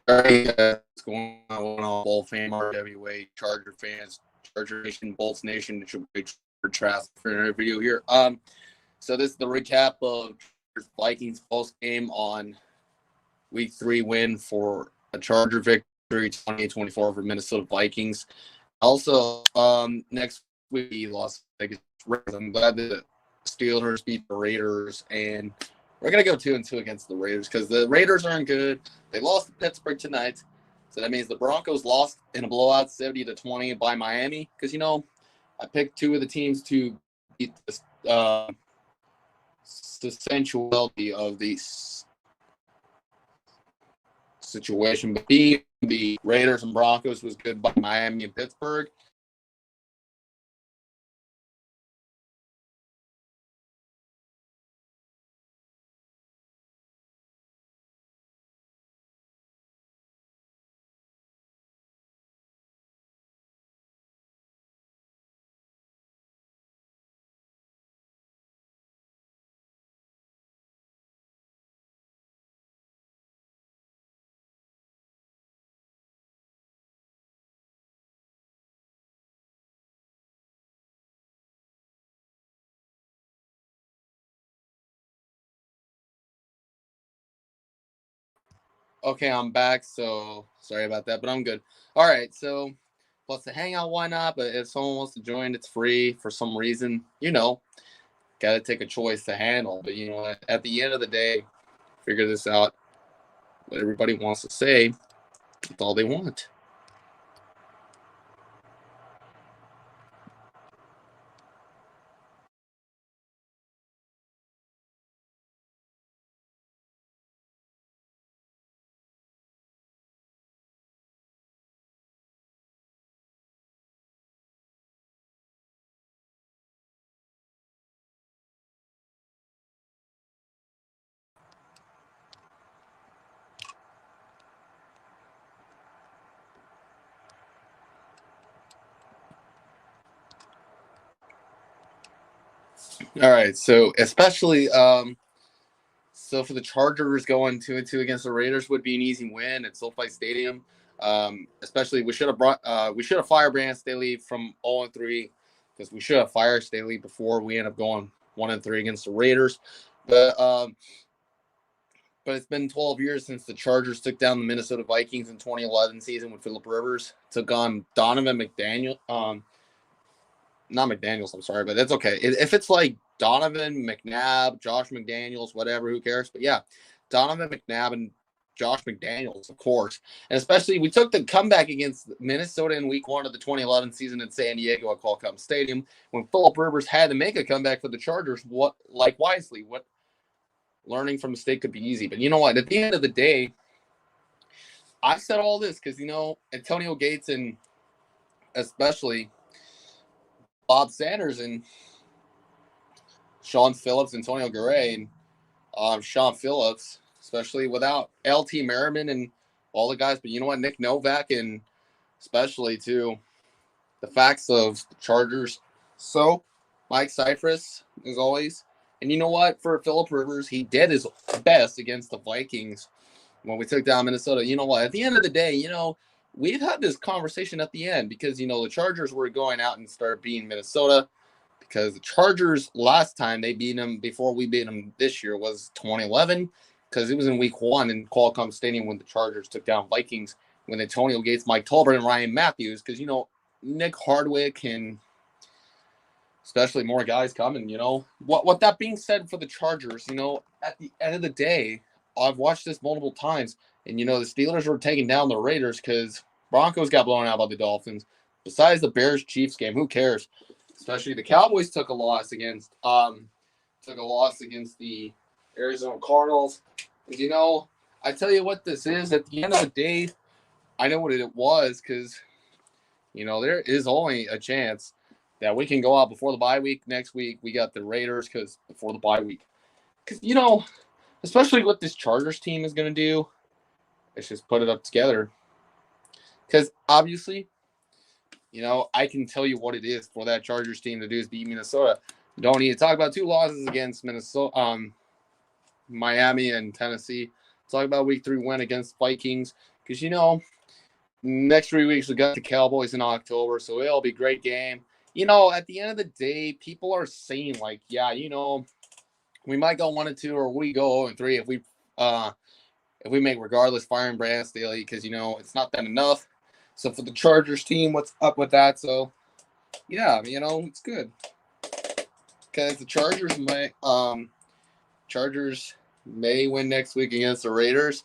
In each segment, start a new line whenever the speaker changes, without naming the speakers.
Hey, what's going on? Ball fam, RWA, Charger fans, Charger Nation, Bolts Nation, it's your boy Charger Trask for another video here. So this is the recap of Vikings Postgame on Week 3 win for a Charger victory, 28-24 for Minnesota Vikings. Also, next week we lost Vegas Raiders. I'm glad the Steelers beat the Raiders, and we're gonna go 2-2 against the Raiders because the Raiders aren't good. They lost to Pittsburgh tonight, so that means the Broncos lost in a blowout, 70-20 by Miami. Because I picked two of the teams to beat the sensuality of the situation, but being the Raiders and Broncos was good by Miami and Pittsburgh. Okay, I'm back, so sorry about that, but I'm good. All right, so plus the Hangout, why not? But if someone wants to join, it's free for some reason. Got to take a choice to handle. But at the end of the day, figure this out. What everybody wants to say, that's all they want. All right, so especially so for the Chargers going 2-2 against the Raiders would be an easy win at SoFi Stadium. Especially we should have fired Brandon Staley from 0-3 because we should have fired Staley before we end up going 1-3 against the Raiders. But it's been 12 years since the Chargers took down the Minnesota Vikings in 2011 season with Philip Rivers. Took on Donovan McDaniel. Not McDaniels, I'm sorry, but that's okay. If it's like Donovan McNabb, Josh McDaniels, whatever, who cares? But yeah, Donovan McNabb and Josh McDaniels, of course. And especially, we took the comeback against Minnesota in week 1 of the 2011 season in San Diego at Qualcomm Stadium when Philip Rivers had to make a comeback for the Chargers. Wisely, learning from mistake could be easy. But you know what? At the end of the day, I said all this because, Antonio Gates and especially Bob Sanders and Sean Phillips, Antonio Garay, and Sean Phillips, especially without LT Merriman and all the guys. But you know what? Nick Novak and especially, too, the facts of the Chargers. So, Mike Cypress, as always. And you know what? For Philip Rivers, he did his best against the Vikings when we took down Minnesota. You know what? At the end of the day, we've had this conversation at the end because, the Chargers were going out and start beating Minnesota because the Chargers last time they beat them before we beat them this year was 2011 because it was in week 1 in Qualcomm Stadium when the Chargers took down Vikings when Antonio Gates, Mike Tolbert, and Ryan Matthews because, Nick Hardwick and especially more guys coming, What that being said for the Chargers, at the end of the day, I've watched this multiple times, and, the Steelers were taking down the Raiders because Broncos got blown out by the Dolphins. Besides the Bears-Chiefs game, who cares? Especially the Cowboys took a loss against the Arizona Cardinals. And, I tell you what this is. At the end of the day, I know what it was because, there is only a chance that we can go out before the bye week. Next week, we got the Raiders because before the bye week. Because, especially what this Chargers team is going to do, let's just put it up together. Because obviously, I can tell you what it is for that Chargers team to do is beat Minnesota. You don't need to talk about 2 losses against Minnesota, Miami and Tennessee. Talk about week 3 win against Vikings because next 3 weeks we got the Cowboys in October, so it'll be a great game. At the end of the day, people are saying like, yeah, we might go 1-2 or we go 0-3 if we make regardless firing Brandon Staley because it's not that enough. So for the Chargers team, what's up with that? So yeah, it's good because the Chargers may win next week against the Raiders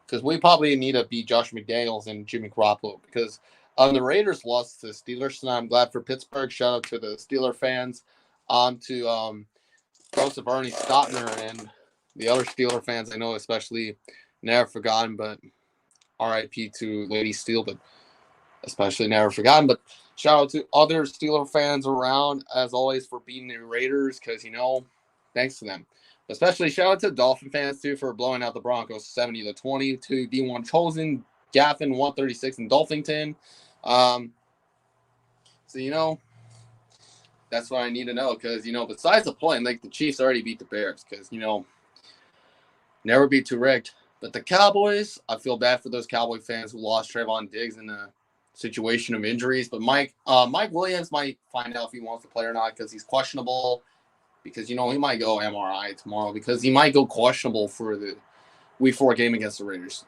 because we probably need to beat Josh McDaniels and Jimmy Garoppolo because the Raiders lost to the Steelers, and I'm glad for Pittsburgh. Shout out to the Steeler fans, to Joseph Ernie Stotner and the other Steeler fans I know, especially never forgotten, but R.I.P. to Lady Steel, but especially never forgotten. But shout out to other Steeler fans around, as always, for beating the Raiders because, thanks to them. Especially shout out to Dolphin fans, too, for blowing out the Broncos 70-20 to D1 Chosen, Gaffin 136 in Dolphington. So, that's what I need to know because, besides the point, like the Chiefs already beat the Bears because, never be too rigged. But the Cowboys, I feel bad for those Cowboy fans who lost Trayvon Diggs in a situation of injuries. But Mike Williams might find out if he wants to play or not because he's questionable. Because, he might go MRI tomorrow because he might go questionable for the Week 4 game against the Raiders.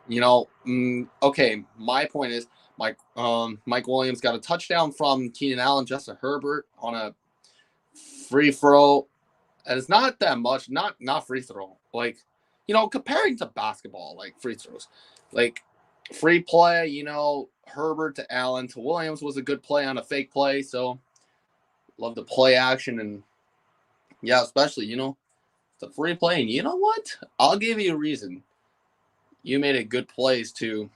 Okay, my point is Mike Williams got a touchdown from Keenan Allen, Justin Herbert on a free throw. And it's not that much, not free throw. Like, comparing to basketball, like free throws, like free play, Herbert to Allen to Williams was a good play on a fake play. So love the play action. And yeah, especially, the free play. And you know what? I'll give you a reason. You made a good plays to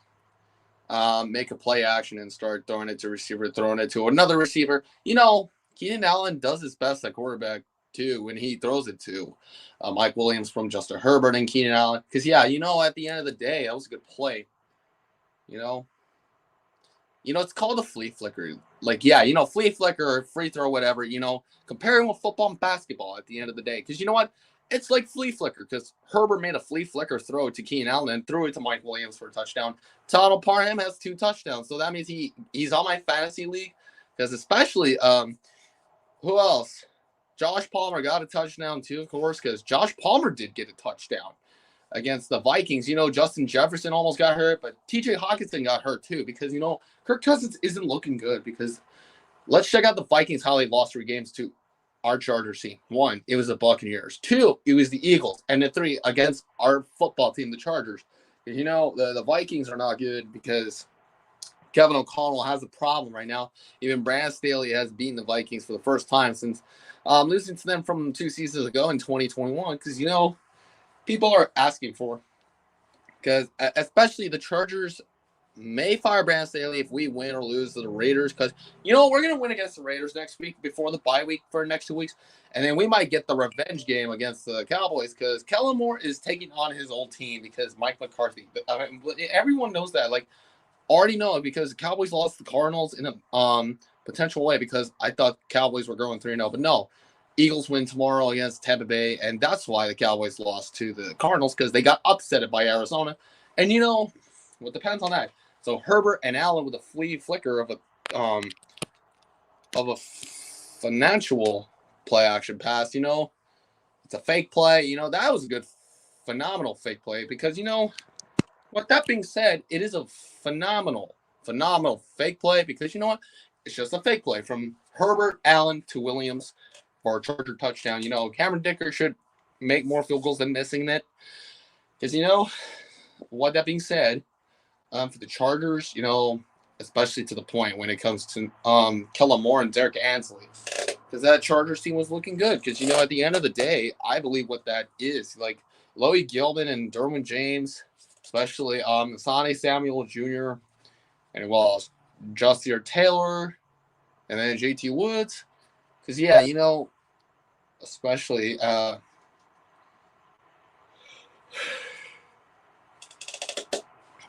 make a play action and start throwing it to receiver, throwing it to another receiver. Keenan Allen does his best at quarterback too when he throws it to Mike Williams from Justin Herbert and Keenan Allen. Because, yeah, at the end of the day, that was a good play. It's called a flea flicker. Like, yeah, flea flicker or free throw, whatever, comparing with football and basketball at the end of the day. Because you know what? It's like flea flicker because Herbert made a flea flicker throw to Keenan Allen and threw it to Mike Williams for a touchdown. Donald Parham has 2 touchdowns. So that means he's on my fantasy league because especially who else? Josh Palmer got a touchdown too, of course, because Josh Palmer did get a touchdown against the Vikings. Justin Jefferson almost got hurt, but TJ Hawkinson got hurt too because, Kirk Cousins isn't looking good because let's check out the Vikings, how they lost 3 games to our Chargers team. 1, it was the Buccaneers. 2, it was the Eagles. And then 3, against our football team, the Chargers. The Vikings are not good because Kevin O'Connell has a problem right now. Even Brandon Staley has beaten the Vikings for the first time since losing to them from 2 seasons ago in 2021 because, people are asking for. Because especially the Chargers may fire Brandon Staley if we win or lose to the Raiders. Because, we're going to win against the Raiders next week before the bye week for the next 2 weeks. And then we might get the revenge game against the Cowboys because Kellen Moore is taking on his old team because Mike McCarthy. Everyone knows that. Like, already know it because the Cowboys lost the Cardinals in a potential way because I thought Cowboys were going 3-0. But no. Eagles win tomorrow against Tampa Bay, and that's why the Cowboys lost to the Cardinals because they got upset by Arizona. And what depends on that. So Herbert and Allen with a flea flicker of a financial play action pass. It's a fake play. That was a good, phenomenal fake play because what that being said, it is a phenomenal fake play because you know what? It's just a fake play from Herbert, Allen to Williams. For a Charger touchdown. Cameron Dicker should make more field goals than missing it. Because, what that being said, for the Chargers, especially to the point when it comes to Kellen Moore and Derek Ansley. Because that Chargers team was looking good. Because, at the end of the day, I believe what that is. Like, Loie Gilman and Derwin James, especially Sonny Samuel Jr., and, Justier Taylor, and then JT Woods. Because, yeah, especially I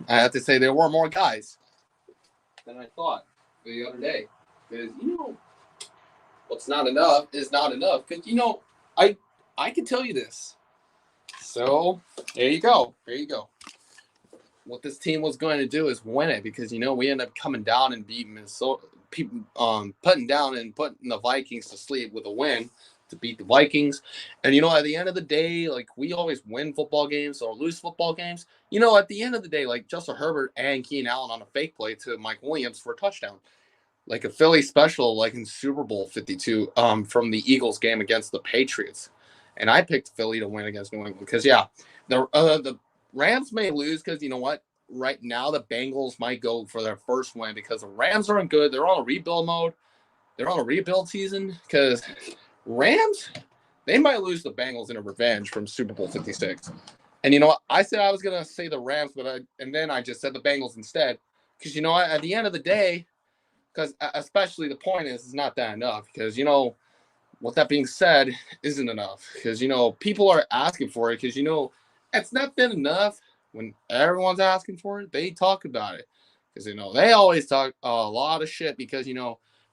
have to say there were more guys than I thought the other day. Because, what's not enough is not enough. Because, I can tell you this. So, there you go. what this team was going to do is win it because, we ended up coming down and beating Minnesota, putting down and putting the Vikings to sleep with a win to beat the Vikings. And, at the end of the day, like, we always win football games or lose football games. At the end of the day, like, Justin Herbert and Keenan Allen on a fake play to Mike Williams for a touchdown. Like a Philly special, like in Super Bowl 52, from the Eagles game against the Patriots. And I picked Philly to win against New England because, the Rams may lose because, right now the Bengals might go for their first win because the Rams aren't good. They're on a rebuild mode. They're on a rebuild season because Rams, they might lose the Bengals in a revenge from Super Bowl 56. And I said I was going to say the Rams, and then I just said the Bengals instead because, at the end of the day, because especially the point is not that enough because, with that being said, isn't enough because, people are asking for it because, it's not been enough when everyone's asking for it. They talk about it because, they always talk a lot of shit because,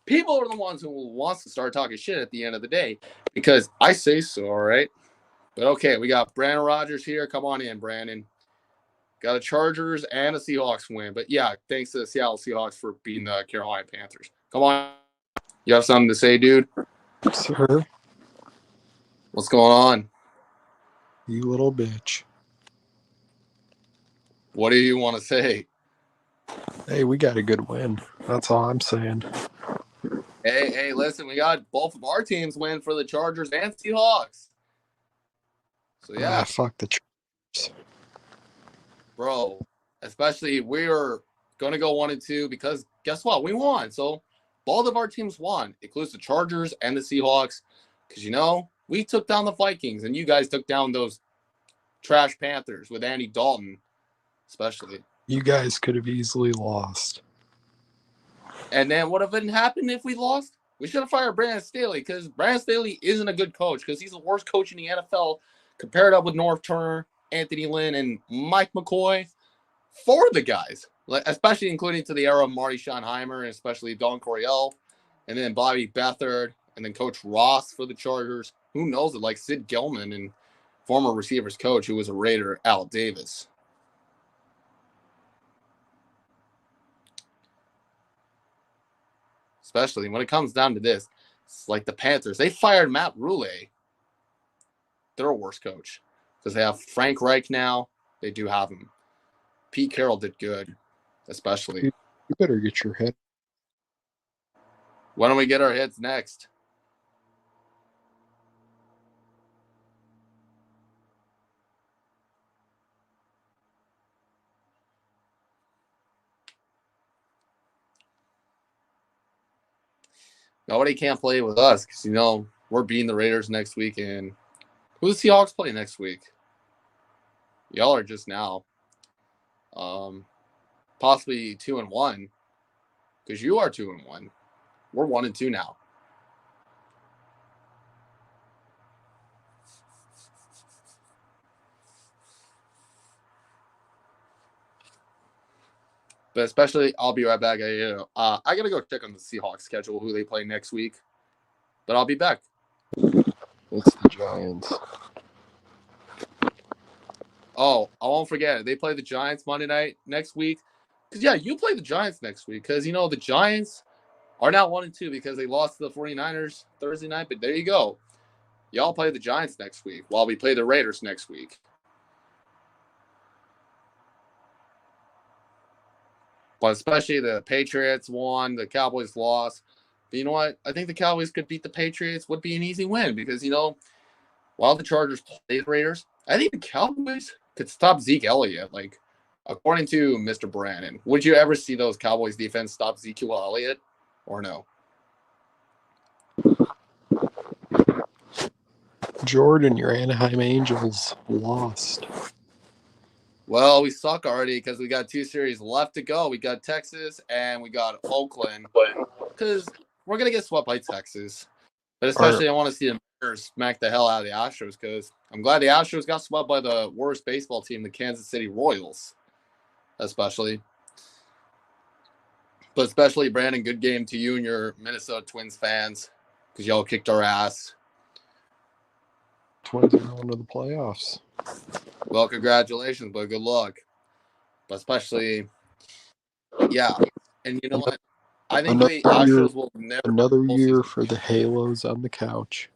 people are the ones who wants to start talking shit at the end of the day because I say so, all right? But okay, we got Brandon Rogers here. Come on in, Brandon. Got a Chargers and a Seahawks win. But yeah, thanks to the Seattle Seahawks for beating the Carolina Panthers. Come on. You have something to say, dude?
Sir.
What's going on?
You little bitch.
What do you want to say?
Hey, we got a good win. That's all I'm saying.
Hey, listen, we got both of our teams win for the Chargers and Seahawks. So yeah.
Fuck the Chargers.
Bro, especially we're going to go 1-2 because guess what? We won. So both of our teams won, includes the Chargers and the Seahawks. Because, we took down the Vikings and you guys took down those trash Panthers with Andy Dalton, especially.
You guys could have easily lost.
And then what if it happened if we lost? We should have fired Brandon Staley because Brandon Staley isn't a good coach because he's the worst coach in the NFL compared up with North Turner, Anthony Lynn, and Mike McCoy. For the guys, like especially including to the era of Marty Schottenheimer and especially Don Coryell, and then Bobby Beathard, and then Coach Ross for the Chargers. Who knows it? Like Sid Gilman and former receivers coach who was a Raider, Al Davis. Especially when it comes down to this, it's like the Panthers. They fired Matt Rule. They're a worse coach because they have Frank Reich now. They do have him. Pete Carroll did good, especially.
You better get your head.
When do we get our heads next? Nobody can't play with us because, we're beating the Raiders next week. And who the Seahawks play next week? Y'all are just now possibly 2-1 because you are 2-1. We're 1-2 now. But especially, I'll be right back. I got to go check on the Seahawks schedule, who they play next week. But I'll be back.
It's the Giants.
Oh, I won't forget it. They play the Giants Monday night next week. Because, yeah, you play the Giants next week. Because, the Giants are now 1-2 because they lost to the 49ers Thursday night. But there you go. Y'all play the Giants next week while we play the Raiders next week. But especially the Patriots won, the Cowboys lost. But you know what? I think the Cowboys could beat the Patriots. Would be an easy win because, while the Chargers play the Raiders, I think the Cowboys could stop Zeke Elliott. Like, according to Mr. Brandon, would you ever see those Cowboys defense stop Ezekiel Elliott or no?
Jordan, your Anaheim Angels lost.
Well, we suck already because we got 2 series left to go. We got Texas and we got Oakland because we're going to get swept by Texas. But especially I want to see the Mariners smack the hell out of the Astros because I'm glad the Astros got swept by the worst baseball team, the Kansas City Royals, especially. But especially, Brandon, good game to you and your Minnesota Twins fans because y'all kicked our ass.
Twins are going to the playoffs.
Well, congratulations, but good luck. but especially, yeah. And you know what? I think
Another
the
year,
Astros will never
another year
postseason.
for the Halos on the couch.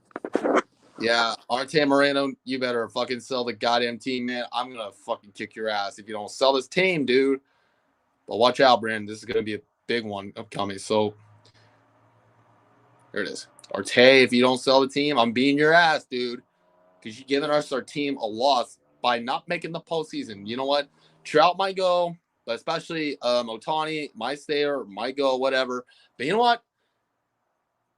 Yeah, Arte Moreno, you better fucking sell the goddamn team, man. I'm gonna fucking kick your ass if you don't sell this team, dude. But watch out, Brandon. This is gonna be a big one upcoming. So there it is. Arte, if you don't sell the team, I'm beating your ass, dude. Because you're giving us our team a loss by not making the postseason. You know what? Trout might go, but especially Otani might stay or might go, whatever. But you know what?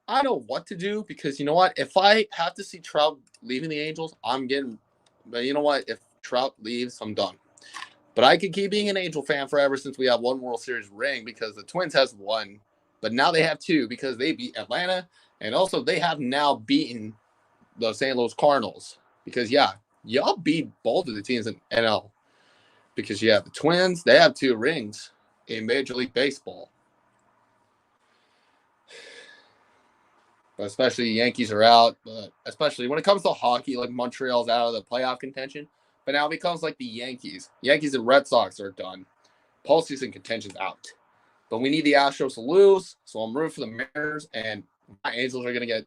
I know what to do because you know what? If I have to see Trout leaving the Angels, I'm getting. But you know what? If Trout leaves, I'm done. But I could keep being an Angel fan forever since we have one World Series ring because the Twins has one, but now they have two because they beat Atlanta and also they have now beaten the St. Louis Cardinals because y'all beat both of the teams in NL because the Twins they have two rings in Major League Baseball. But especially Yankees are out, but especially when it comes to hockey, like Montreal's out of the playoff contention. But now it becomes like the Yankees. Yankees and Red Sox are done. Postseason contention's out. But we need the Astros to lose, so I'm rooting for the Mariners, and my Angels are going to get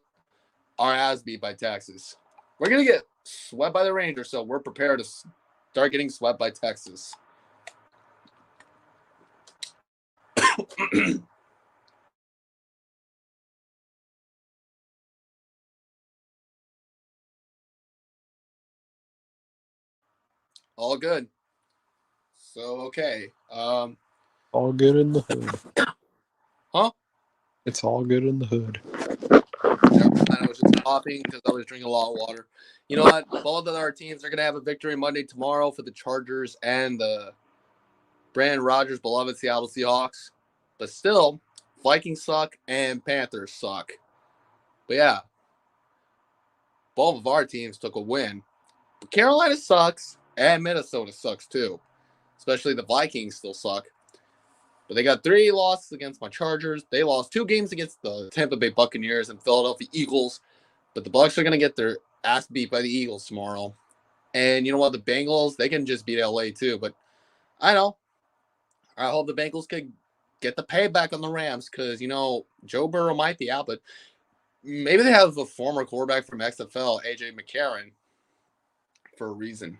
our ass beat by Texas. We're going to get swept by the Rangers, so we're prepared to start getting swept by Texas. All good. So, okay.
All good in the hood.
Huh?
It's all good in the hood.
Never mind. I was just coughing because I was drinking a lot of water. You know what? Both of our teams are going to have a victory Monday tomorrow for the Chargers and the Brandon Rodgers' beloved Seattle Seahawks. But still, Vikings suck and Panthers suck. But yeah, both of our teams took a win. But Carolina sucks and Minnesota sucks too. Especially the Vikings still suck. But they got 3 losses against my Chargers. They lost 2 games against the Tampa Bay Buccaneers and Philadelphia Eagles. But the Bucs are going to get their ass beat by the Eagles tomorrow. And you know what? The Bengals, they can just beat LA too. But I know. I hope the Bengals could get the payback on the Rams because, you know, Joe Burrow might be out. But maybe they have a former quarterback from XFL, A.J. McCarron, for a reason.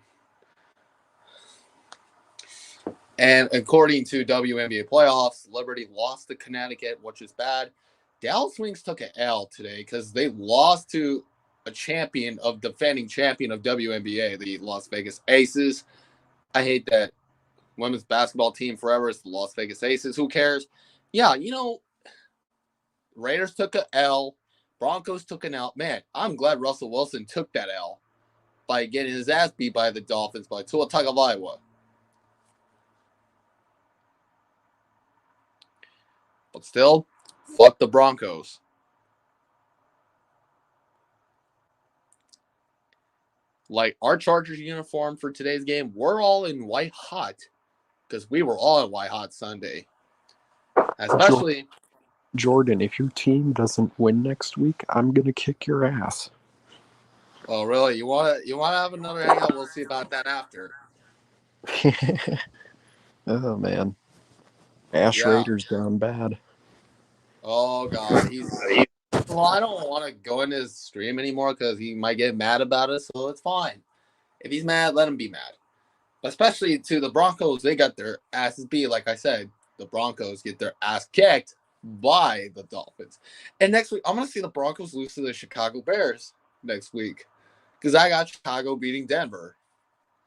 And according to WNBA playoffs, Liberty lost to Connecticut, which is bad. Dallas Wings took an L today because they lost to a defending champion of WNBA, the Las Vegas Aces. I hate that women's basketball team forever is the Las Vegas Aces. Who cares? Yeah, you know, Raiders took an L. Broncos took an L. Man, I'm glad Russell Wilson took that L by getting his ass beat by the Dolphins by Tua Tagovailoa. But still, fuck the Broncos. Like our Chargers uniform for today's game, we're all in white hot because we were all in white hot Sunday. Especially
Jordan, if your team doesn't win next week, I'm gonna kick your ass.
Oh really? You want to have another hangout? We'll see about that after.
Oh man, Ash
Yeah.
Rader's gone bad.
Oh god, well, I don't want to go in his stream anymore because he might get mad about it, so it's fine. If he's mad, let him be mad. Especially to the Broncos, they got their asses beat. Like I said, the Broncos get their ass kicked by the Dolphins. And next week, I'm going to see the Broncos lose to the Chicago Bears next week because I got Chicago beating Denver.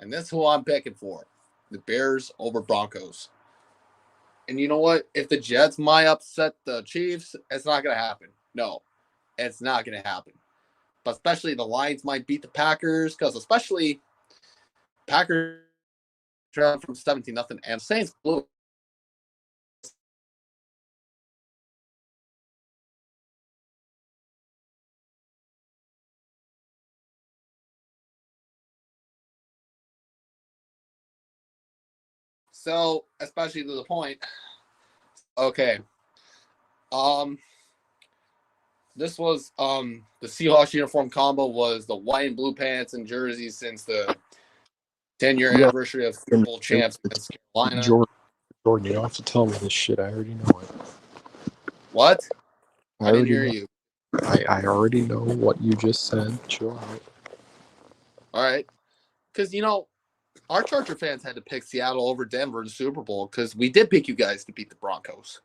And that's who I'm picking for, the Bears over Broncos. And you know what? If the Jets might upset the Chiefs, it's not going to happen. No, it's not going to happen. But especially the Lions might beat the Packers because especially Packers from 17-0 and Saints blew. So, especially to the point. Okay. This was the Seahawks uniform combo was the white and blue pants and jerseys since the 10-year
Yeah,
anniversary of Super Bowl champs against Carolina.
Jordan, you don't have to tell me this shit. I already know it.
What?
I
I didn't
already
hear
know.
you.
I already know what you just said. Chill out.
All right. Because, our Charger fans had to pick Seattle over Denver in the Super Bowl because we did pick you guys to beat the Broncos.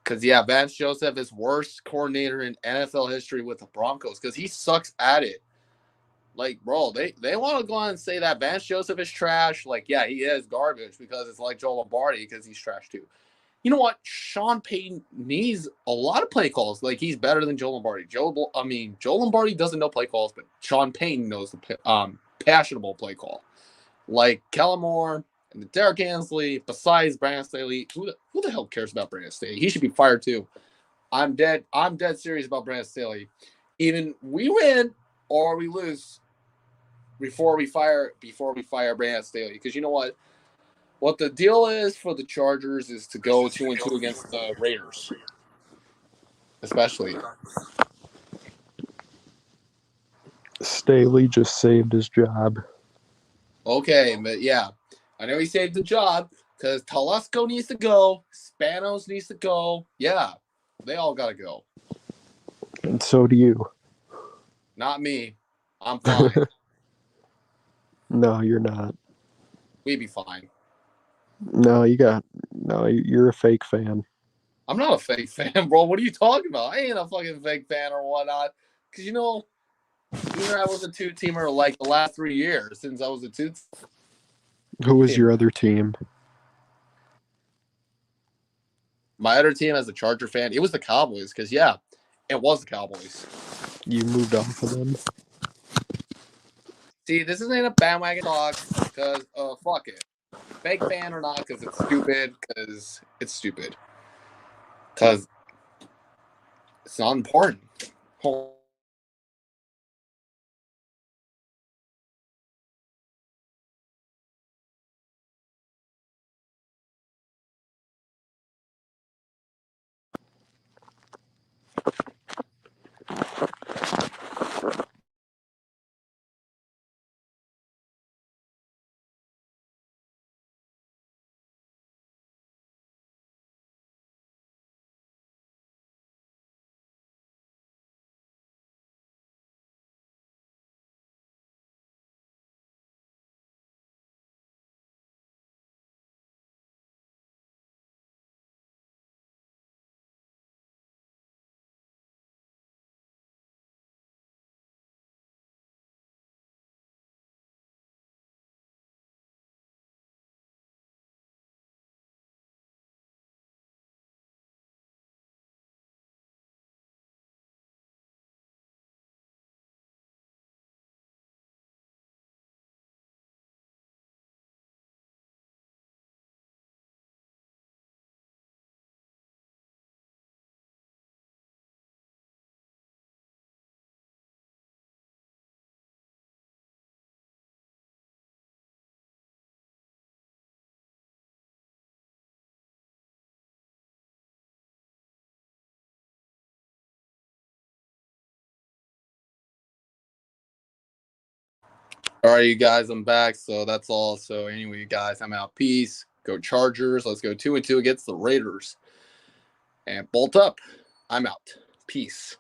Because, Vance Joseph is worst coordinator in NFL history with the Broncos because he sucks at it. Like, bro, they want to go on and say that Vance Joseph is trash. Like, yeah, he is garbage because it's like Joe Lombardi because he's trash too. You know what? Sean Payton needs a lot of play calls. Like, he's better than Joe Lombardi. Joe Lombardi doesn't know play calls, but Sean Payton knows the passionable play call. Like Kellen Moore and Derek Ansley, besides Brandon Staley, who the hell cares about Brandon Staley? He should be fired too. I'm dead serious about Brandon Staley. Even we win or we lose before we fire Brandon Staley. Because you know what? What the deal is for the Chargers is to go 2-2 against the Raiders. Especially.
Staley just saved his job.
Okay, but yeah. I know he saved the job because Telesco needs to go. Spanos needs to go. Yeah. They all gotta go.
And so do you.
Not me. I'm fine.
No, you're not.
We be fine.
No, you're a fake fan.
I'm not a fake fan, bro. What are you talking about? I ain't a fucking fake fan or whatnot. Because, either I was a two-teamer like the last 3 years since I was a two.
Who was your other team?
My other team as a Charger fan, it was the Cowboys. Because, it was the Cowboys.
You moved off of them?
See, this isn't a bandwagon talk because, fuck it. Fake fan or not because it's stupid. Because it's stupid. Because it's not important. All right, you guys, I'm back. So that's all. So anyway, you guys, I'm out. Peace. Go Chargers. Let's go 2-2 against the Raiders. And bolt up. I'm out. Peace.